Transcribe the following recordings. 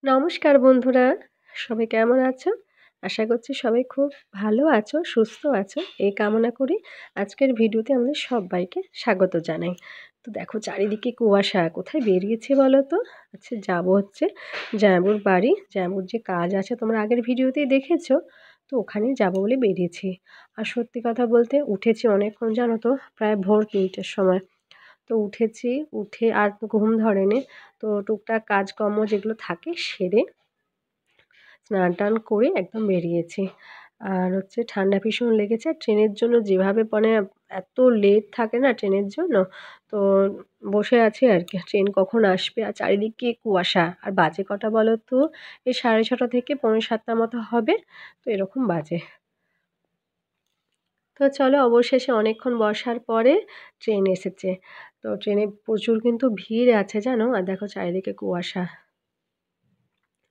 নমস্কার বন্ধুরা, সবাই কেমন আছো? আশা করছি সবাই খুব ভালো আছো, সুস্থ আছো। এই কামনা করি আজকের ভিডিওতে আমাদের সব্বাইকে স্বাগত জানাই। তো দেখো চারিদিকে কুয়াশা, কোথায় বেরিয়েছি বলো তো? আচ্ছা যাবো হচ্ছে জামাইবাবুর বাড়ি। জামাইবাবুর যে কাজ আছে তোমরা আগের ভিডিওতেই দেখেছো। তো ওখানেই যাবো বলে বেরিয়েছি। আর সত্যি কথা বলতে উঠেছি অনেকক্ষণ জানো তো, প্রায় ভোর ৩টের সময়। তো উঠেছি, উঠে আর তো ঘুম ধরেনি। তো টুকটাক কাজকর্ম যেগুলো থাকে সেরে স্নান টান করে একদম বেরিয়েছি। আর হচ্ছে ঠান্ডা ভীষণ লেগেছে। আর ট্রেনের জন্য যেভাবে মানে এত লেট থাকে না ট্রেনের জন্য, তো বসে আছি আর কি ট্রেন কখন আসবে। আর চারিদিকে কুয়াশা। আর বাজে কটা বলো তো? এই 6:30 থেকে 6:45 মতো হবে। তো এরকম বাজে। তো চলো অবশেষে অনেকক্ষণ বসার পরে ট্রেন এসেছে। তো ট্রেনে প্রচুর কিন্তু ভিড় আছে জানো। আর দেখো চারিদিকে কুয়াশা।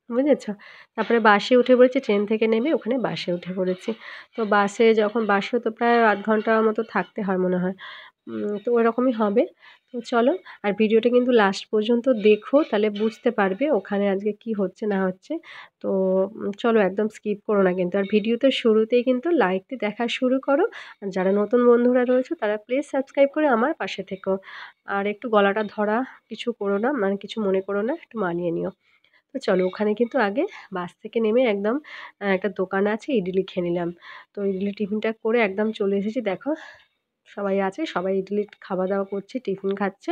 বুঝেছ? তারপরে বাসে উঠে পড়েছি, ট্রেন থেকে নেমে ওখানে বাসে উঠে পড়েছি। তো বাসেও তো প্রায় ০.৫ ঘন্টা মতো থাকতে হয় মনে হয়। তো ওরকমই হবে। তো চলো, আর ভিডিওটা কিন্তু লাস্ট পর্যন্ত দেখো, তাহলে বুঝতে পারবে ওখানে আজকে কি হচ্ছে না হচ্ছে। তো চলো একদম স্কিপ করো না কিন্তু। আর ভিডিওতে শুরুতেই কিন্তু লাইক দিয়ে দেখা শুরু করো। আর যারা নতুন বন্ধুরা রয়েছে তারা প্লিজ সাবস্ক্রাইব করে আমার পাশে থেকো। আর একটু গলাটা ধরা, কিছু করো না, মানে কিছু মনে করো না, একটু মানিয়ে নিও। তো চলো ওখানে কিন্তু আগে বাস থেকে নেমে একদম একটা দোকান আছে, ইডলি খেয়ে নিলাম। তো ইডলি টিফিনটা করে একদম চলে এসেছি। দেখো সবাই আছে, সবাই ইডলি খাওয়া-দাওয়া করছে, টিফিন খাচ্ছে।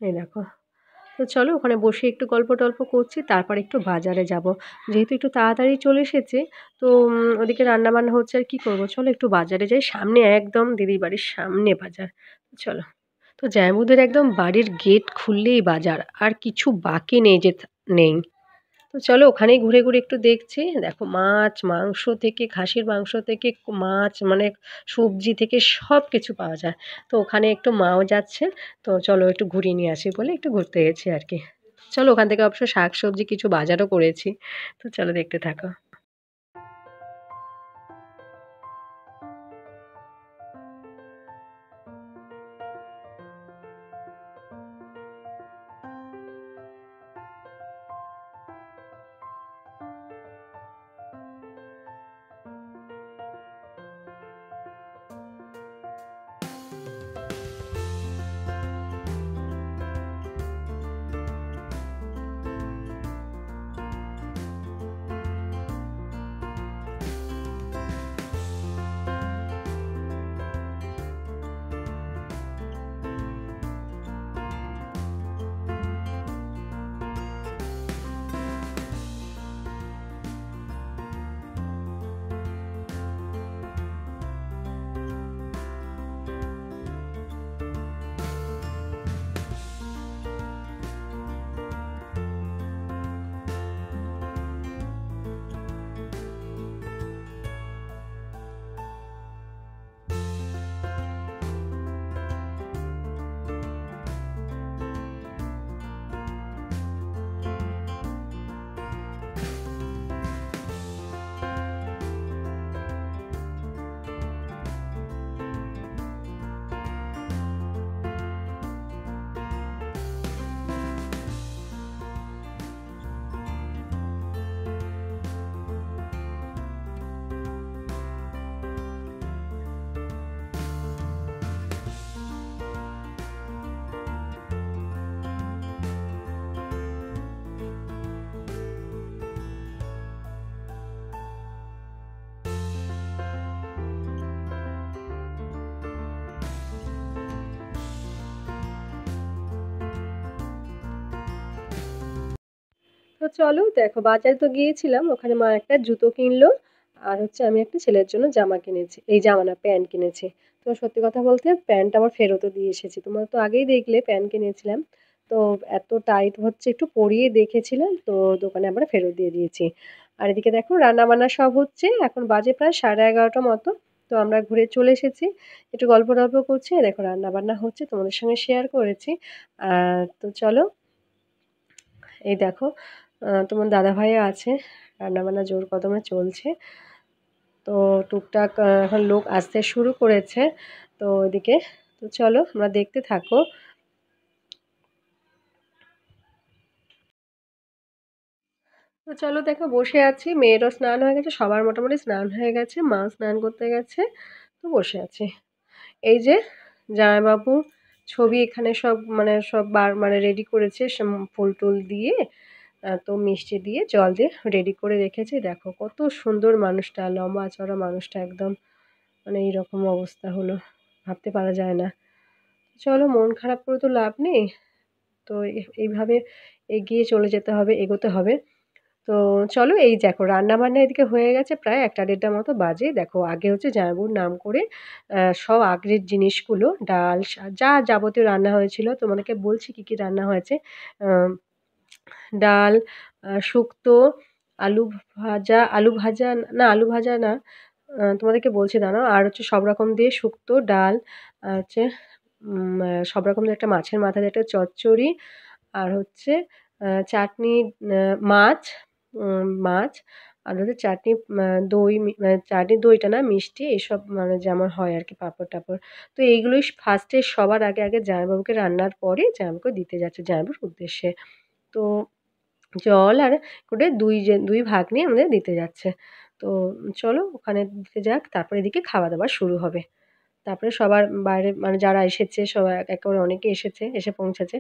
এই দেখো। তো চলো ওখানে বসে একটু গল্প-টল্প করছি, তারপর একটু বাজারে যাব। যেহেতু একটু তাড়াতাড়ি চলে এসেছি, তো ওদিকে রান্নাবান্না হচ্ছে আর কি করব। চলো একটু বাজারে যাই, সামনে একদম দিদির বাড়ির সামনে বাজার। চলো। তো জামাইবাবুদের একদম বাড়ির গেট খুললেই বাজার, আর কিছু বাকি নেই যে নেই। তো চলো ওখানেই ঘুরে ঘুরে একটু দেখছি। দেখো মাছ মাংস থেকে, খাসির মাংস থেকে, মাছ মানে সবজি থেকে সব কিছু পাওয়া যায়। তো ওখানে একটু মাও যাচ্ছে। তো চলো একটু ঘুরিয়ে নিয়ে আসি বলে একটু ঘুরতে গেছি আর কি। চলো ওখান থেকে অবশ্য শাক সবজি কিছু বাজারও করেছি। তো চলো দেখতে থাকো। তো চলো দেখো বাজারে তো গিয়েছিলাম, ওখানে মা একটা জুতো কিনলো। আর হচ্ছে আমি একটা ছেলের জন্য জামা কিনেছি, এই জামা না প্যান্ট কিনেছি। তো সত্যি কথা বলতে প্যান্ট আবার ফেরতও দিয়ে এসেছি। তোমরা তো আগেই দেখলে প্যান্ট কিনেছিলাম। তো এত টাইট হচ্ছে, একটু পরিয়ে দেখেছিলাম, তো দোকানে আমরা ফেরত দিয়ে দিয়েছি। আর এদিকে দেখো রান্না বান্না সব হচ্ছে, এখন বাজে প্রায় 11:30 মতো। তো আমরা ঘুরে চলে এসেছি, একটু গল্প টল্প করছি। দেখো রান্না বান্না হচ্ছে, তোমাদের সঙ্গে শেয়ার করেছি। তো চলো এই দেখো তোমার দাদাভাইও আছে, রান্নাবান্না জোর কদমে চলছে। তো টুকটাক এখন লোক আসতে শুরু করেছে। তো ওইদিকে, তো চলো তোমরা দেখতে থাকো। তো চলো দেখো বসে আছি, মেয়েরও স্নান হয়ে গেছে, সবার মোটামুটি স্নান হয়ে গেছে, মা স্নান করতে গেছে, তো বসে আছি। এই যে জামাইবাবু ছবি এখানে সব মানে সব মানে রেডি করেছে, ফুল টুল দিয়ে তো মিষ্টি দিয়ে জল দিয়ে রেডি করে রেখেছে। দেখো কত সুন্দর মানুষটা, লম্বা চড়া মানুষটা একদম, মানে এইরকম অবস্থা হলো, ভাবতে পারা যায় না। চলো মন খারাপ করে তো লাভ নেই, তো এইভাবে এগিয়ে চলে যেতে হবে, এগোতে হবে। তো চলো এই দেখো রান্নাবান্না এদিকে হয়ে গেছে, প্রায় 1টা 1:30 মতো বাজে। দেখো আগে হচ্ছে জামাইবাবুর নাম করে সব আগের জিনিসগুলো ডাল, যা যাবতীয় রান্না হয়েছিল তোমাদেরকে বলছি কী কী রান্না হয়েছে। ডাল, শুক্তো, আলু আলু ভাজা না, আলু ভাজা না, তোমাদেরকে বলছি দাঁড়াও। আর হচ্ছে সব রকম দিয়ে শুক্তো, ডাল, আর হচ্ছে সব রকম দিয়ে একটা মাছের মাথা দিয়ে একটা চচ্চড়ি, আর হচ্ছে চাটনি, মাছ, মাছ, আর হচ্ছে চাটনি, দই, চাটনি দইটা না মিষ্টি এইসব মানে যেমন হয় আর কি, পাঁপড়-টাপড়। তো এইগুলোই ফার্স্টে সবার আগে জামাইবাবুকে রান্নার পরে জামাইবাবুকে দিতে যাচ্ছে জামাইবাবুর উদ্দেশ্যে। তো জল আর করে ২ ভাগ নিয়ে আমাদের দিতে যাচ্ছে। তো চলো ওখানে দিতে যাক, তারপরে এদিকে খাওয়া-দাওয়া শুরু হবে। তারপরে সবার বাইরে মানে যারা এসেছে সবাই এক এক করে অনেকে এসেছে, এসে পৌঁছেছে।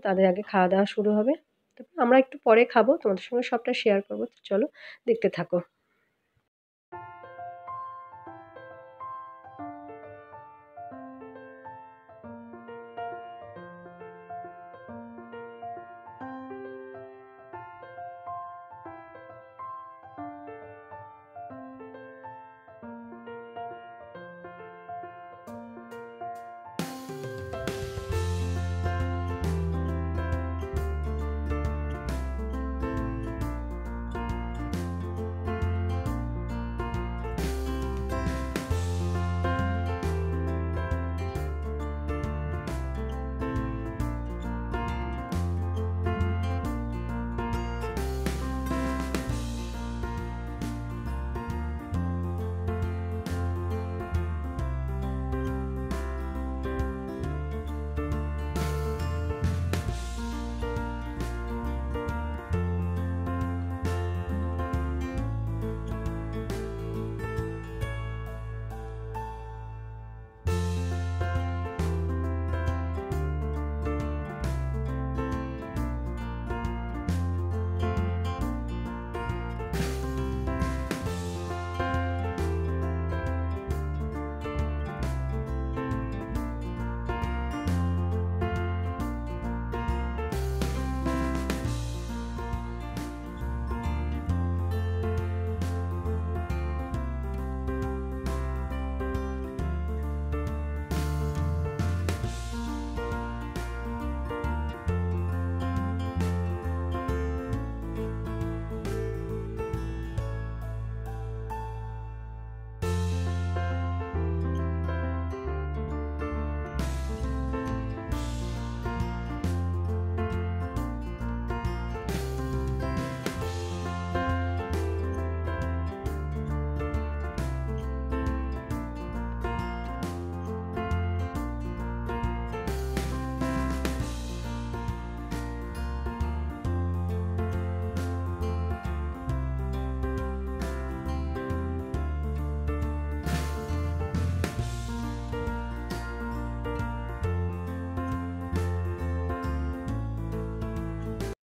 তাদের আগে খাওয়া-দাওয়া শুরু হবে। তারপর আমরা একটু পরে খাবো। তোমাদের সঙ্গে সবটা শেয়ার করব। তো চলো দেখতে থাকো।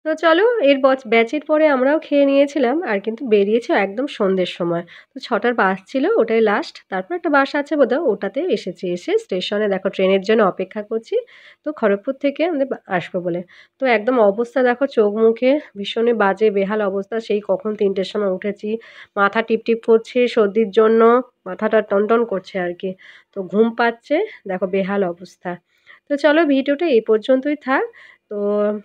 তো চলো এর ব্যাচের পরে আমরাও খেয়ে নিয়েছিলাম, আর কিন্তু বেরিয়েছি একদম সন্ধ্যের সময়। তো 6টার বাস ছিল, ওটাই লাস্ট। তারপর একটা বাস আছে বোধহয়, ওটাতে এসেছি। এসে স্টেশনে দেখো ট্রেনের জন্য অপেক্ষা করছি। তো খড়গপুর থেকে আমাদের আসবে বলে। তো একদম অবস্থা দেখো চোখ মুখে ভীষণই বাজে বেহাল অবস্থা। সেই কখন 3টের সময় উঠেছি, মাথা টিপটিপ করছে সর্দির জন্য, মাথাটা টনটন করছে আর কি। তো ঘুম পাচ্ছে, দেখো বেহাল অবস্থা। তো চলো ভিডিওটা এই পর্যন্তই থাক। তো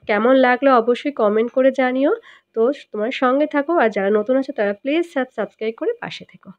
কেমন লাগলো অবশ্যই কমেন্ট করে জানিও। তো তোমার সঙ্গে থাকো, আর যারা নতুন আছো তারা প্লিজ সাবস্ক্রাইব করে পাশে থেকো।